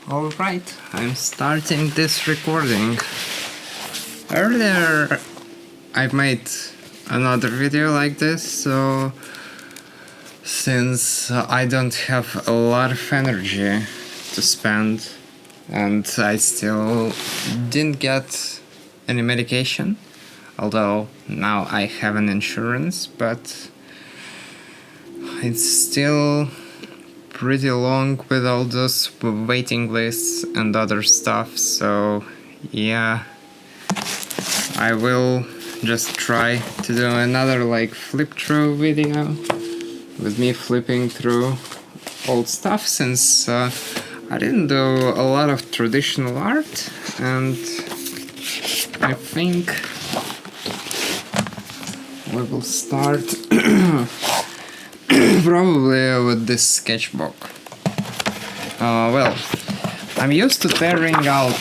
Alright, I'm starting this recording. Earlier I made another video like this, so since I don't have a lot of energy to spend and I still didn't get any medication, although now I have an insurance, but it's still pretty long with all those waiting lists and other stuff, so yeah, I will just try to do another like flip through video with me flipping through old stuff, since I didn't do a lot of traditional art, and I think we will start probably with this sketchbook. Well, I'm used to tearing out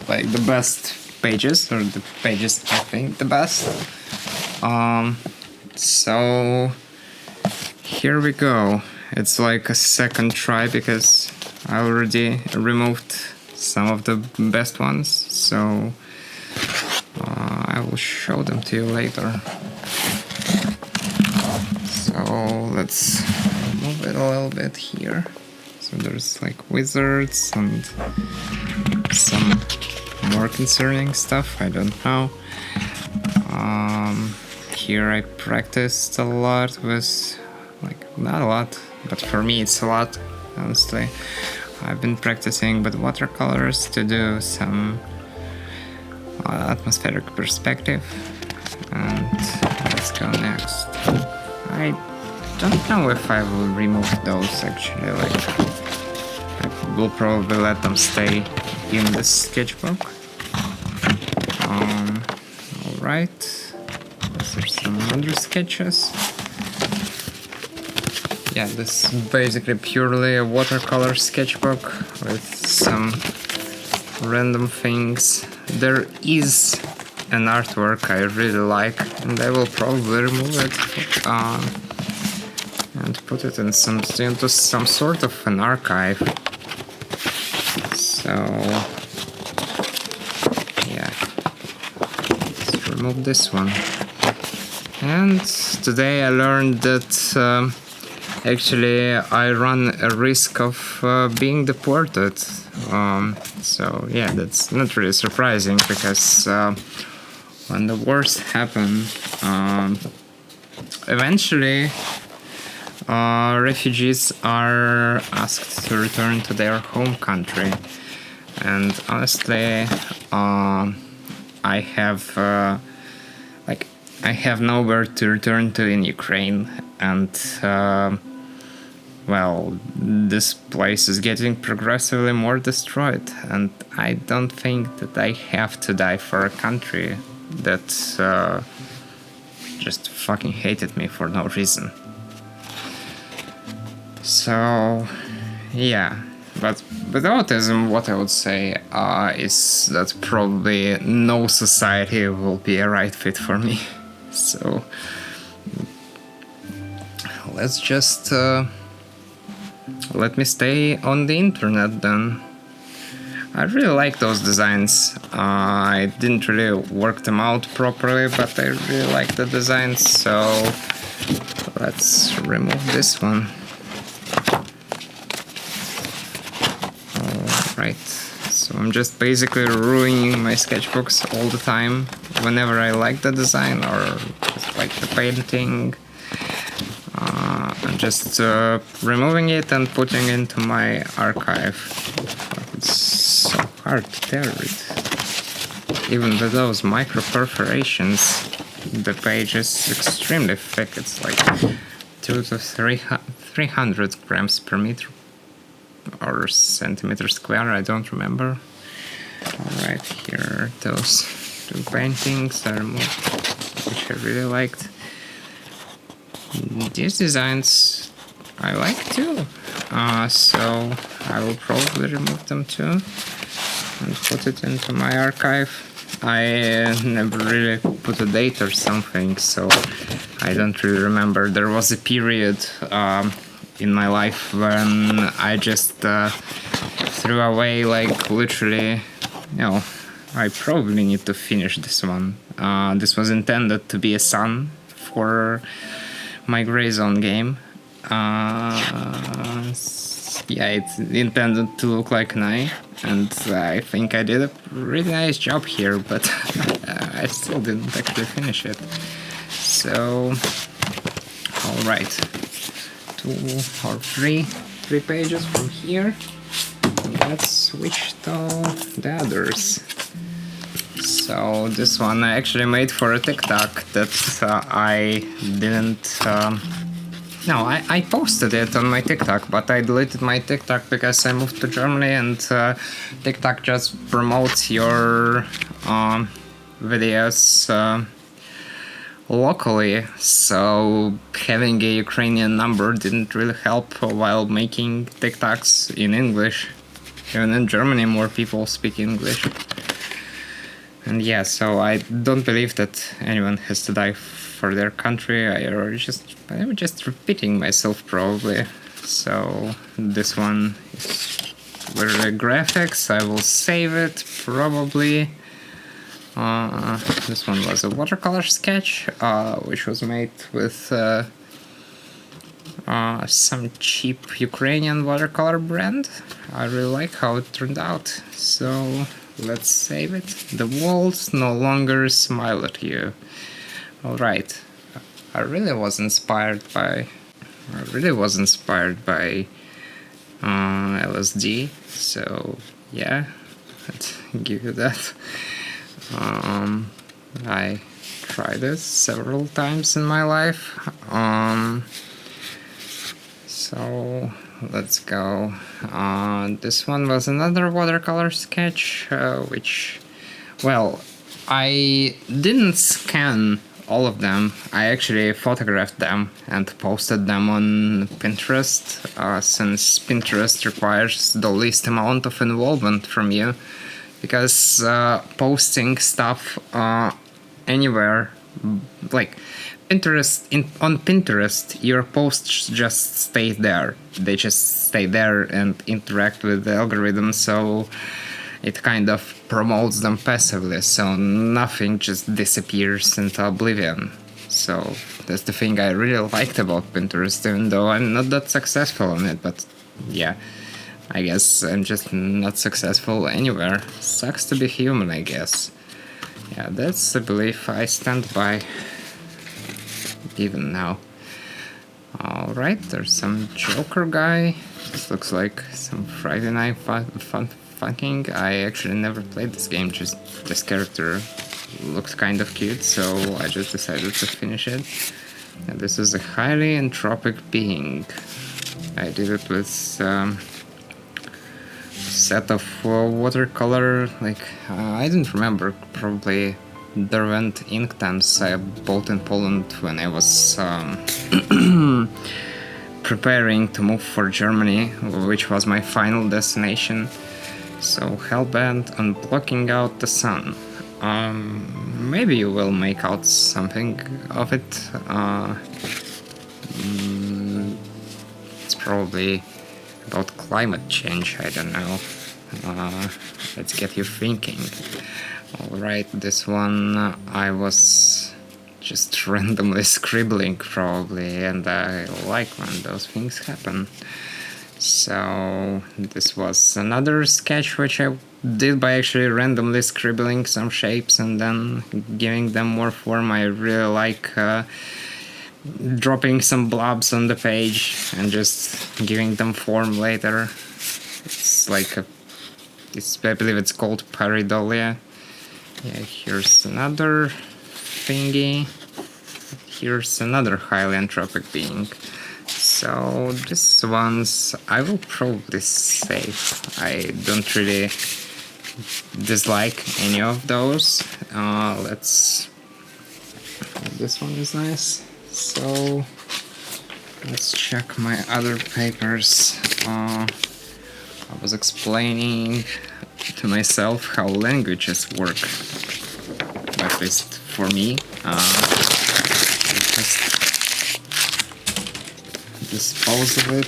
like the best pages, or the pages I think the best. So here we go. It's like a second try because I already removed some of the best ones, so I will show them to you later. So let's move it a little bit here. So there's like wizards and some more concerning stuff, I don't know. Here I practiced a lot with, like, not a lot, but for me it's a lot, honestly. I've been practicing with watercolors to do some atmospheric perspective. And let's go next. I don't know if I will remove those actually, like I will probably let them stay in the sketchbook. Alright, these are some other sketches. Yeah, this is basically purely a watercolor sketchbook with some random things. There is an artwork I really like, and I will probably remove it and put it in into some sort of an archive. So yeah, let's remove this one. And today I learned that actually I run a risk of being deported. So yeah, that's not really surprising, because when the wars happen, eventually refugees are asked to return to their home country. And honestly, I have nowhere to return to in Ukraine, and well, this place is getting progressively more destroyed, and I don't think that I have to die for a country that just fucking hated me for no reason. So yeah, but with autism, what I would say is that probably no society will be a right fit for me. So let's just let me stay on the internet then. I really like those designs. I didn't really work them out properly, but I really like the designs, so let's remove this one. Alright, so I'm just basically ruining my sketchbooks all the time whenever I like the design or just like the painting. I'm just removing it and putting it into my archive. It's so hard to tear it. Even with those micro perforations, the page is extremely thick. It's like 200 to 300 grams per meter or centimeter square, I don't remember. Alright, here are those two paintings I removed, which I really liked. These designs I like too, so I will probably remove them too and put it into my archive. I never really put a date or something, so I don't really remember. There was a period in my life when I just threw away, like, literally, I probably need to finish this one. This was intended to be a sun for my Gray Zone game. Yeah, it's intended to look like an eye, and I think I did a really nice job here, but I still didn't actually finish it. So, alright, 2 or 3 pages from here. Let's switch to the others. So this one I actually made for a TikTok that I didn't... no, I posted it on my TikTok, but I deleted my TikTok because I moved to Germany, and TikTok just promotes your videos locally, so having a Ukrainian number didn't really help while making TikToks in English. Even in Germany more people speak English. And yeah, so I don't believe that anyone has to die for their country. I'm just repeating myself probably. So this one is with the graphics. I will save it probably. This one was a watercolor sketch, which was made with some cheap Ukrainian watercolor brand. I really like how it turned out. So let's save it. The walls no longer smile at you. Alright. I really was inspired by LSD. So yeah, let's give you that. I tried this several times in my life. So let's go. This one was another watercolor sketch, which, well, I didn't scan all of them. I actually photographed them and posted them on Pinterest, since Pinterest requires the least amount of involvement from you, because posting stuff anywhere, like on Pinterest, your posts just stay there. They just stay there and interact with the algorithm, so it kind of promotes them passively, so nothing just disappears into oblivion. So that's the thing I really liked about Pinterest, even though I'm not that successful on it, but yeah, I guess I'm just not successful anywhere. Sucks to be human, I guess. Yeah, that's a belief I stand by even now. Alright, there's some Joker guy. This looks like some Friday Night Funking. I actually never played this game, just this character looked kind of cute, so I just decided to finish it. And this is a highly entropic being. I did it with set of watercolor, like I didn't remember, probably Derwent ink pens I bought in Poland when I was preparing to move for Germany, which was my final destination. So hellbent on blocking out the sun. Maybe you will make out something of it. It's probably about climate change, I don't know. Let's get you thinking. Alright, this one I was just randomly scribbling probably, and I like when those things happen. So this was another sketch which I did by actually randomly scribbling some shapes and then giving them more form. I really like dropping some blobs on the page and just giving them form later. It's like I believe it's called pareidolia. Yeah, here's another thingy. Here's another highly entropic being. So these ones I will probably save. I don't really dislike any of those. This one is nice. So let's check my other papers. I was explaining to myself how languages work, at least for me. Just dispose of it.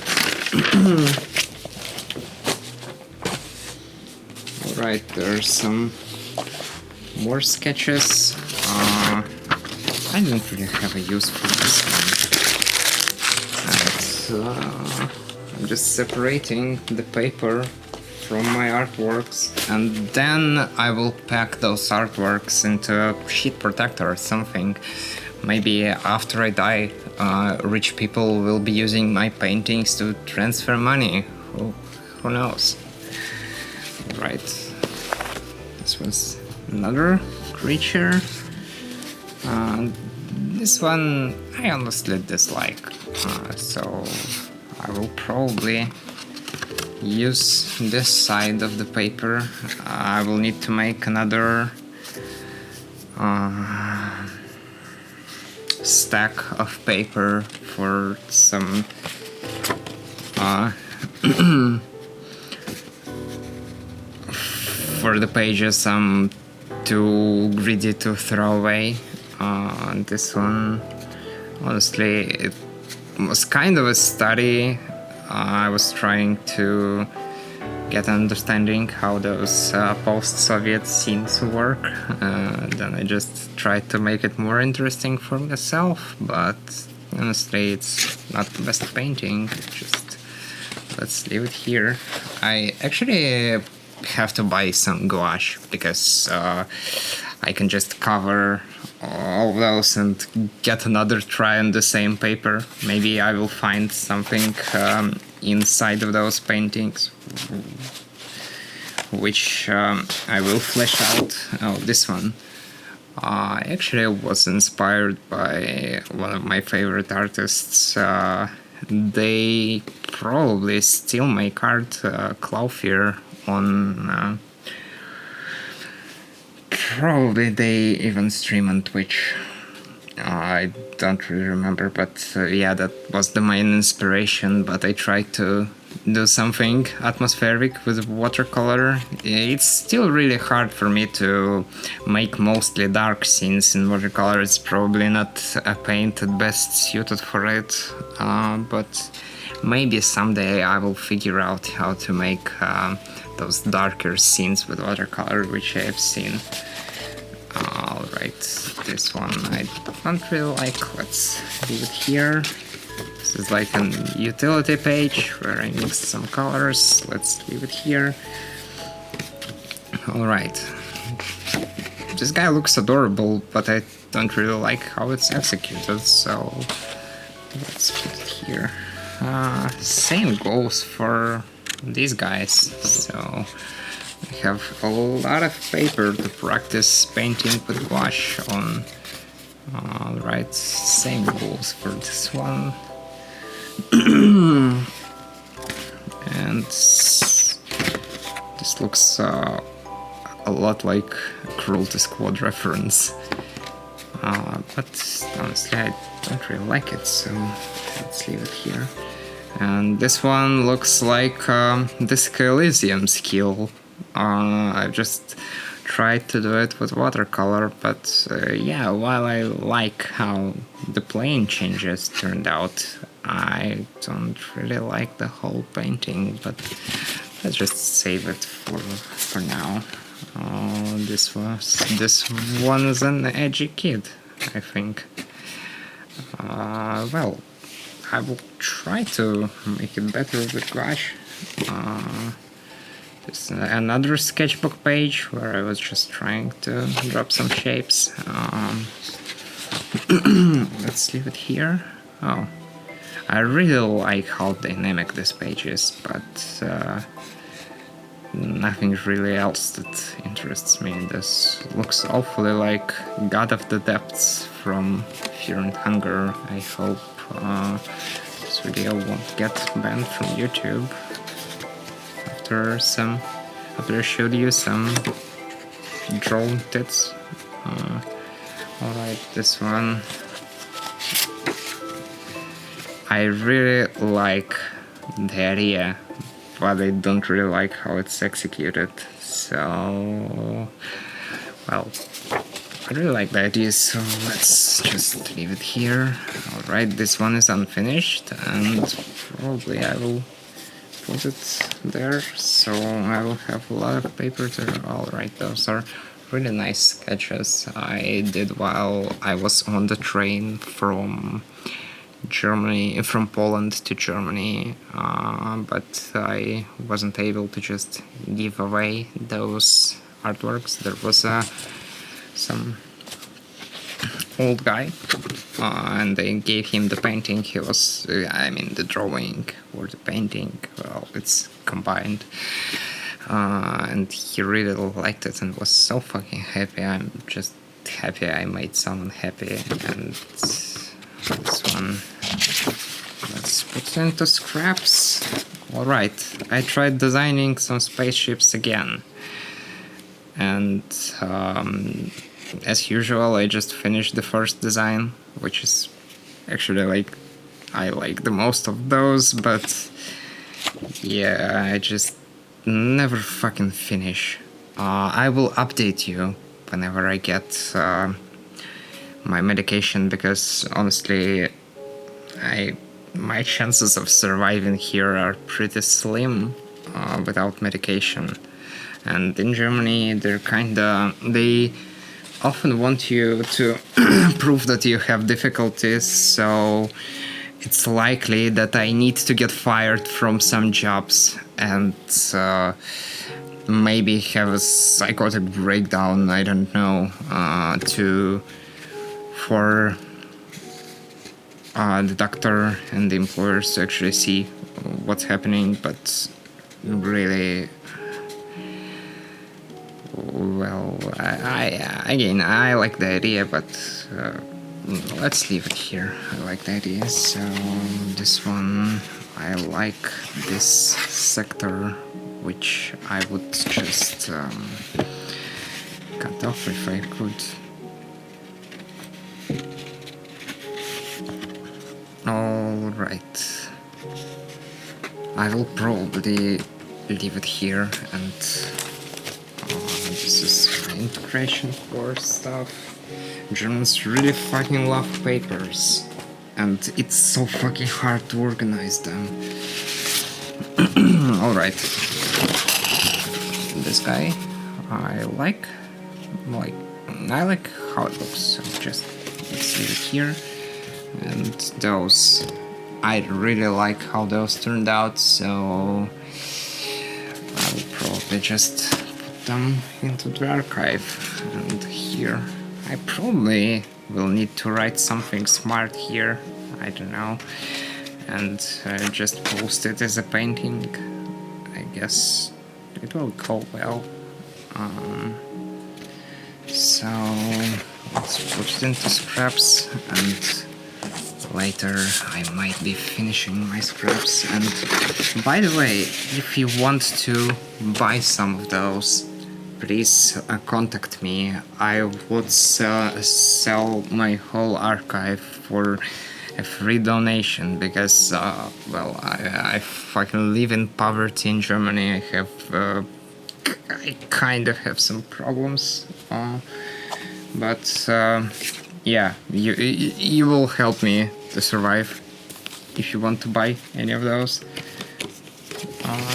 Alright, there's some more sketches. I don't really have a use for this one. And I'm just separating the paper from my artworks, and then I will pack those artworks into a sheet protector or something. Maybe after I die, rich people will be using my paintings to transfer money. Who knows? Right. This was another creature. This one I honestly dislike, so I will probably use this side of the paper. I will need to make another stack of paper for some for the pages I'm too greedy to throw away. This one, honestly, it was kind of a study. I was trying to get an understanding how those post-Soviet scenes work. Then I just tried to make it more interesting for myself, but honestly it's not the best painting. Just let's leave it here. I actually have to buy some gouache because I can just cover all of those and get another try on the same paper. Maybe I will find something inside of those paintings which I will flesh out. Oh, this one actually was inspired by one of my favorite artists. They probably still make art, Clothier, on probably they even stream on Twitch. I don't really remember, but yeah, that was the main inspiration. But I tried to do something atmospheric with watercolor. It's still really hard for me to make mostly dark scenes in watercolor. It's probably not a paint at best suited for it, but maybe someday I will figure out how to make those darker scenes with watercolor, which I have seen. Alright, this one I don't really like. Let's leave it here. This is like an utility page where I mixed some colors. Let's leave it here. Alright. This guy looks adorable, but I don't really like how it's executed, so let's put it here. Same goes for these guys, so I have a lot of paper to practice painting with gouache on. Alright, same goes for this one. And this looks a lot like a Cruelty Squad reference. But honestly I don't really like it, so let's leave it here. And this one looks like Disco Elysium skill. I just tried to do it with watercolor, but yeah, while I like how the plane changes turned out, I don't really like the whole painting, but let's just save it for now. This one is an edgy kid, I think. Well, I will try to make it better with gouache. There's another sketchbook page where I was just trying to drop some shapes. Let's leave it here. Oh, I really like how dynamic this page is, but nothing really else that interests me. This looks awfully like God of the Depths from Fear and Hunger. I hope this video won't get banned from YouTube after I showed you some drone tits. Alright, this one I really like the idea, but I don't really like how it's executed. So, well, I really like the idea, so let's just leave it here. Alright, this one is unfinished, and probably I will put it there, so I will have a lot of paper to. Alright, those are really nice sketches I did while I was on the train from Poland to Germany, but I wasn't able to just give away those artworks. There was some old guy, and they gave him the painting. He was, the drawing or the painting, well, it's combined. And he really liked it and was so fucking happy. I'm just happy I made someone happy. And this one, let's put it into scraps. Alright, I tried designing some spaceships again. And as usual, I just finished the first design, which is actually I like the most of those, but yeah, I just never fucking finish. I will update you whenever I get my medication, because honestly, my chances of surviving here are pretty slim without medication. And in Germany, they often want you to prove that you have difficulties, so it's likely that I need to get fired from some jobs and maybe have a psychotic breakdown, I don't know, for the doctor and the employers to actually see what's happening. But really, well, I like the idea, but let's leave it here. I like the idea. So this one, I like this sector, which I would just cut off if I could. Alright, I will probably leave it here, and this is my integration course stuff. Germans really fucking love papers, and it's so fucking hard to organize them. Alright, this guy I like how it looks, so just let's leave it here. And those, I really like how those turned out, so I will probably just put them into the archive. And here, I probably will need to write something smart here, I don't know, and just post it as a painting. I guess it will go well. So let's put it into scraps, and later I might be finishing my scraps. And by the way, if you want to buy some of those, please contact me. I would sell my whole archive for a free donation, because well, I fucking live in poverty in Germany. I kind of have some problems, but yeah, you will help me to survive if you want to buy any of those.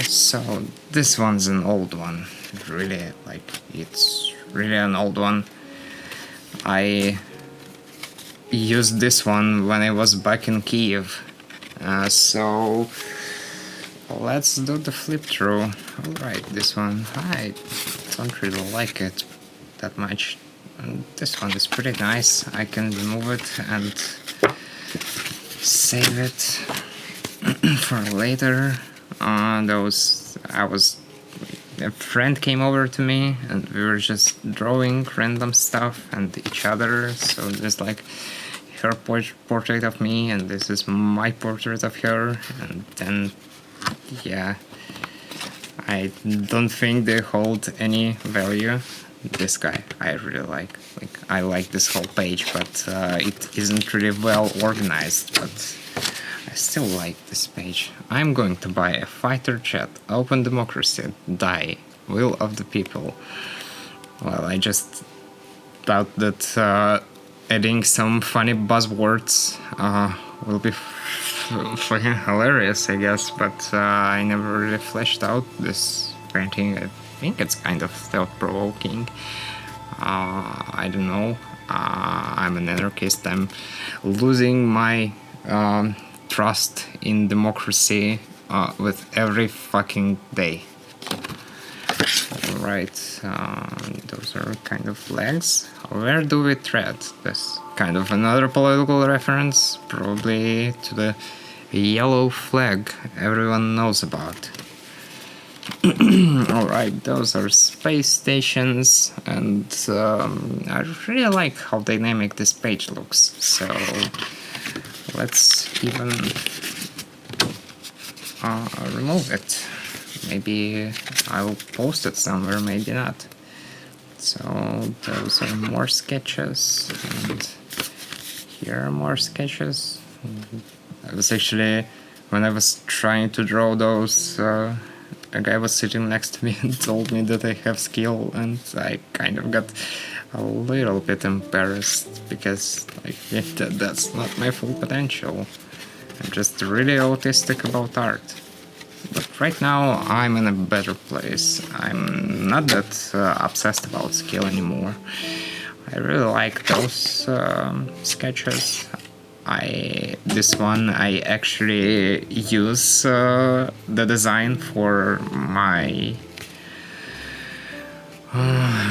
So this one's an old one, really, it's really an old one. I used this one when I was back in Kiev, so let's do the flip through. Alright, this one, I don't really like it that much. And this one is pretty nice. I can remove it and save it for later. A friend came over to me and we were just drawing random stuff and each other. So there's like her portrait of me, and this is my portrait of her, and then yeah, I don't think they hold any value. This guy I really like I like this whole page, but it isn't really well organized, but I still like this page. I'm going to buy a fighter jet, open democracy, die, will of the people. Well, I just thought that adding some funny buzzwords will be fucking hilarious, I guess, but I never really fleshed out this painting. I think it's kind of thought-provoking. I don't know. I'm an anarchist. I'm losing my trust in democracy with every fucking day. Right, those are kind of legs. Where do we tread? This kind of another political reference, probably to the yellow flag everyone knows about. Alright, those are space stations, and I really like how dynamic this page looks, so let's even remove it. Maybe I'll post it somewhere, maybe not. So those are more sketches, and here are more sketches. I was actually, when I was trying to draw those, a guy was sitting next to me and told me that I have skill, and I kind of got a little bit embarrassed, because like, that's not my full potential. I'm just really autistic about art. But right now I'm in a better place. I'm not that obsessed about skill anymore. I really like those sketches. This one I actually use the design for my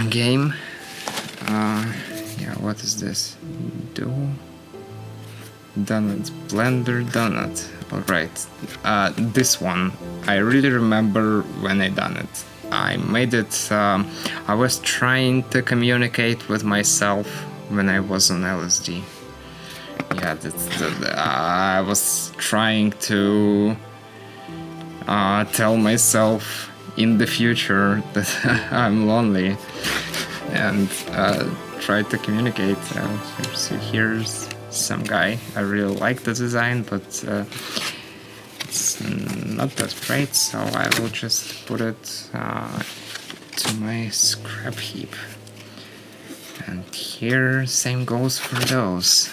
game. Yeah, what is this? Donut, Blender Donut. Alright, this one, I really remember when I done it. I made it, I was trying to communicate with myself when I was on LSD. Yeah, I was trying to tell myself in the future that I'm lonely, and try to communicate. So here's some guy. I really like the design, but it's not that great, so I will just put it to my scrap heap. And here, same goes for those.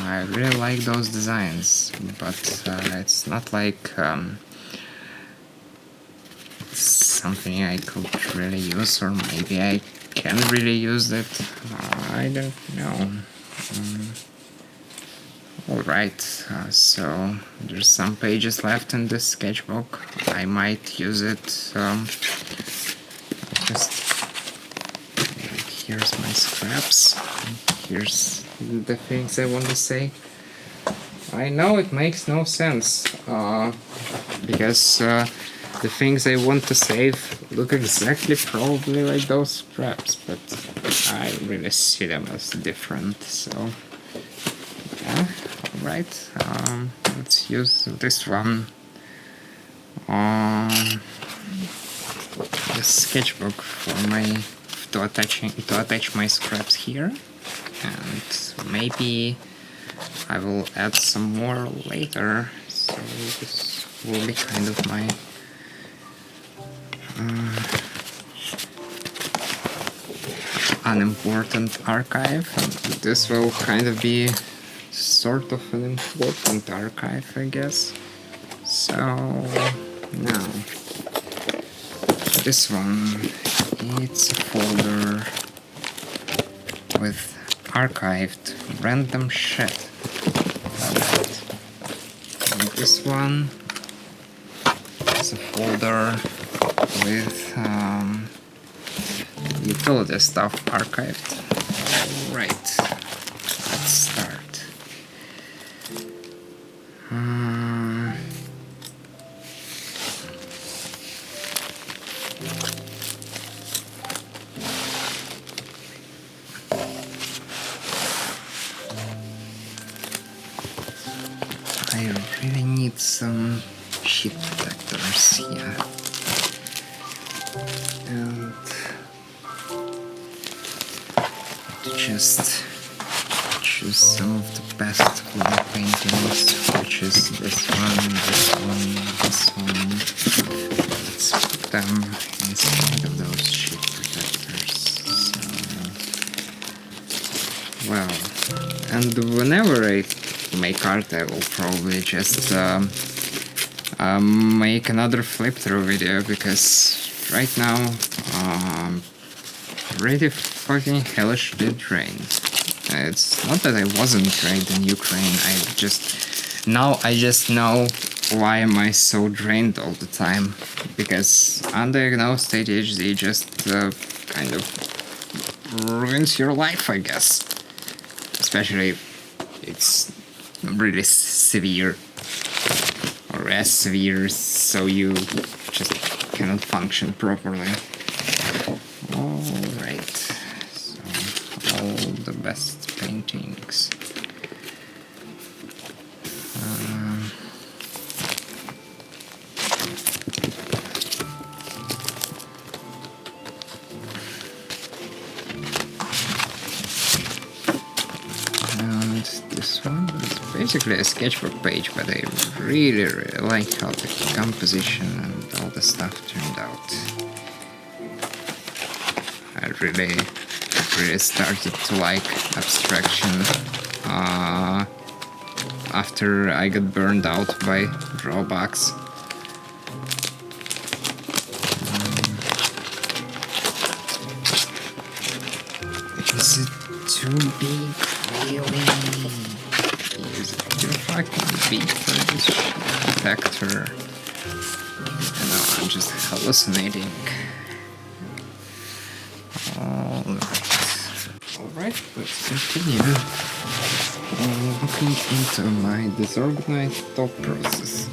I really like those designs, but it's not like something I could really use, or maybe I can really use it. I don't know. Alright, so there's some pages left in this sketchbook. I might use it. Here's my scraps. Here's the things I want to say. I know it makes no sense, because the things I want to save look exactly probably like those scraps, but I really see them as different, so yeah. Right, let's use this one, the sketchbook for my to attach my scraps here, and maybe I will add some more later. So this will be kind of my unimportant archive, and this will kind of be sort of an important archive, I guess. So now this one, it's a folder with archived random shit. And this one is a folder with utility stuff archived. Right, let's start. I really need some sheet protectors here, and just choose some of the best for the paintings, which is this one, this one, this one. Let's put them inside of those sheet protectors. So, well, and whenever I make art, I will probably just make another flip through video, because right now really fucking hellishly drained. It's not that I wasn't drained in Ukraine, I just know why am I so drained all the time, because undiagnosed ADHD just kind of ruins your life, I guess. Especially if it's really severe, or as severe, so you just cannot function properly. Alright, so all the best paintings. And this one is basically a sketchbook page, but I really like how the composition and all the stuff turned out. I really started to like abstraction after I got burned out by drawbacks. Is it too big, really? Is it too fucking big for this detector? I know, I'm just hallucinating. Alright, let's continue looking into my disorganized thought process.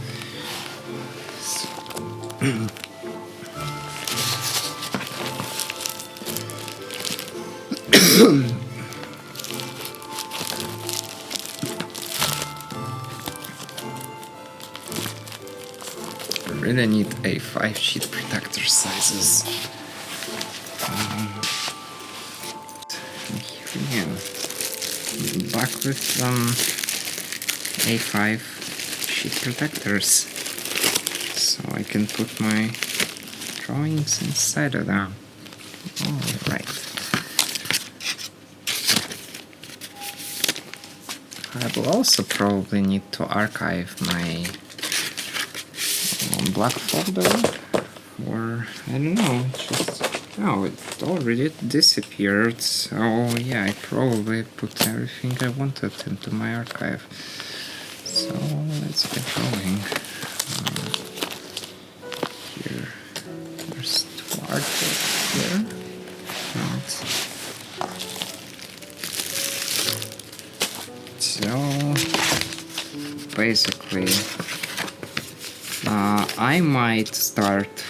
I really need A5 sheet protector sizes. Yeah, back with some A5 sheet protectors, so I can put my drawings inside of them. Alright. I will also probably need to archive my black folder, or I don't know, oh, it already disappeared, so yeah, I probably put everything I wanted into my archive. So let's get going. Here, there's two artworks here. So basically, I might start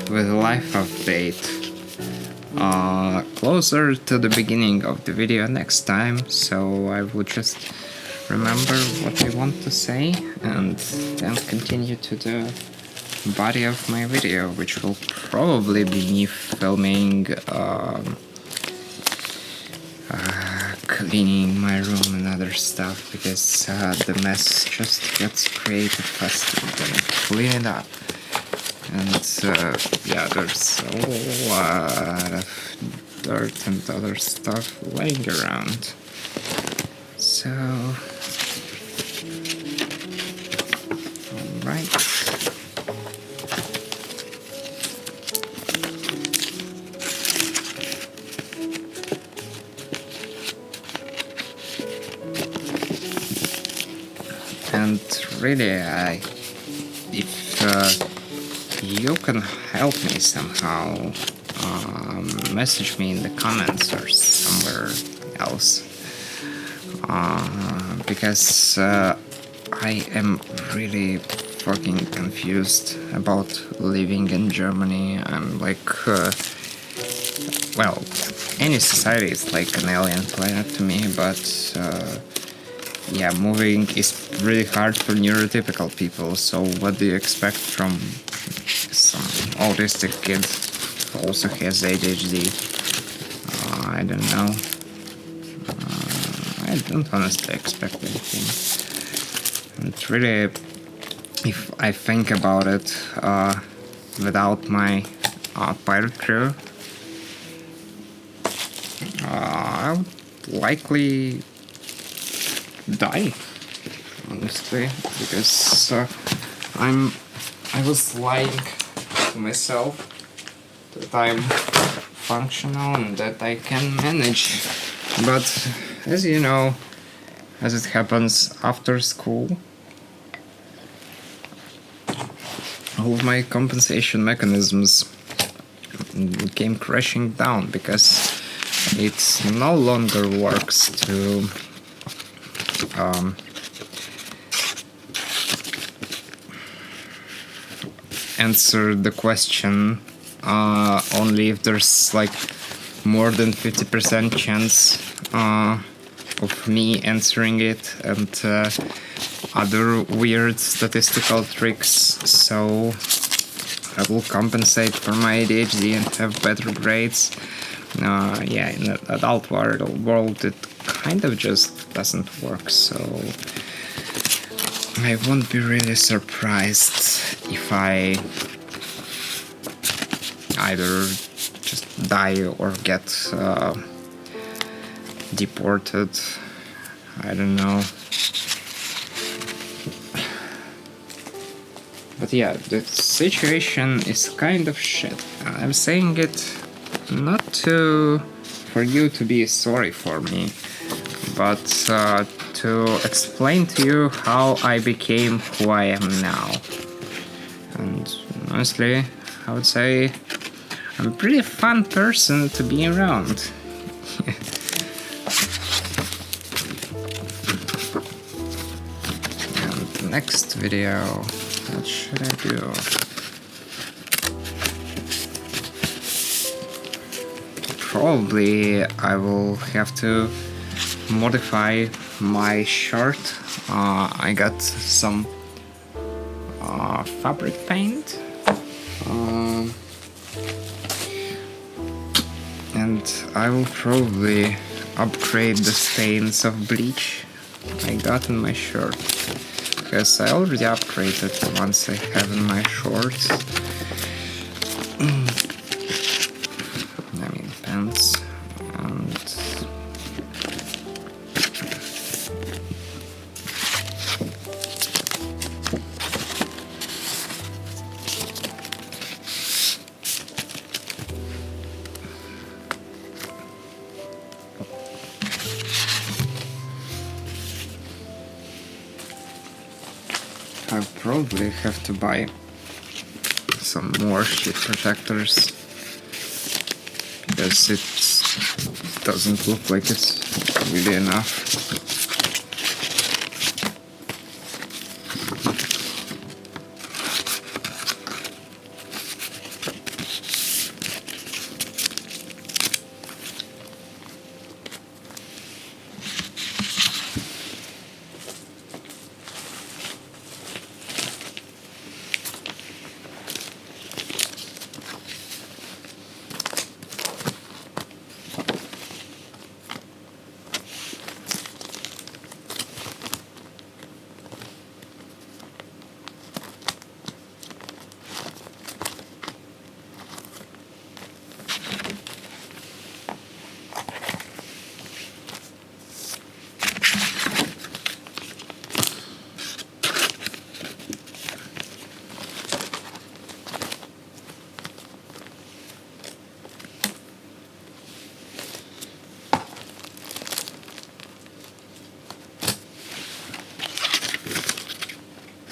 with a life update closer to the beginning of the video next time, so I will just remember what I want to say and then continue to the body of my video, which will probably be me filming cleaning my room and other stuff, because the mess just gets created faster than I clean it up. And yeah, there's a lot of dirt and other stuff laying around. So, alright. And really, if you can help me somehow, message me in the comments or somewhere else, because I am really fucking confused about living in Germany. I'm like, well, any society is like an alien planet to me, but yeah, moving is really hard for neurotypical people, so what do you expect from some autistic kid who also has ADHD? I don't know. I don't honestly expect anything. And really, if I think about it, without my pirate crew, I would likely die. honestly, because I was lying to myself that I'm functional and that I can manage. But as you know, as it happens after school, all of my compensation mechanisms came crashing down because it no longer works to answer the question only if there's like more than 50% chance of me answering it, and other weird statistical tricks, so I will compensate for my ADHD and have better grades. Yeah, in the adult world it kind of just doesn't work, so I won't be really surprised if I either just die or get deported. I don't know. But yeah, the situation is kind of shit. I'm saying it not for you to be sorry for me, but to explain to you how I became who I am now. And honestly, I would say I'm a pretty fun person to be around. And the next video, what should I do? Probably I will have to modify my shirt. I got some fabric paint, and I will probably upgrade the stains of bleach I got in my shirt, because I already upgraded the ones I have in my shorts. I mean pants. And I probably have to buy some more sheet protectors, because it doesn't look like it's really enough.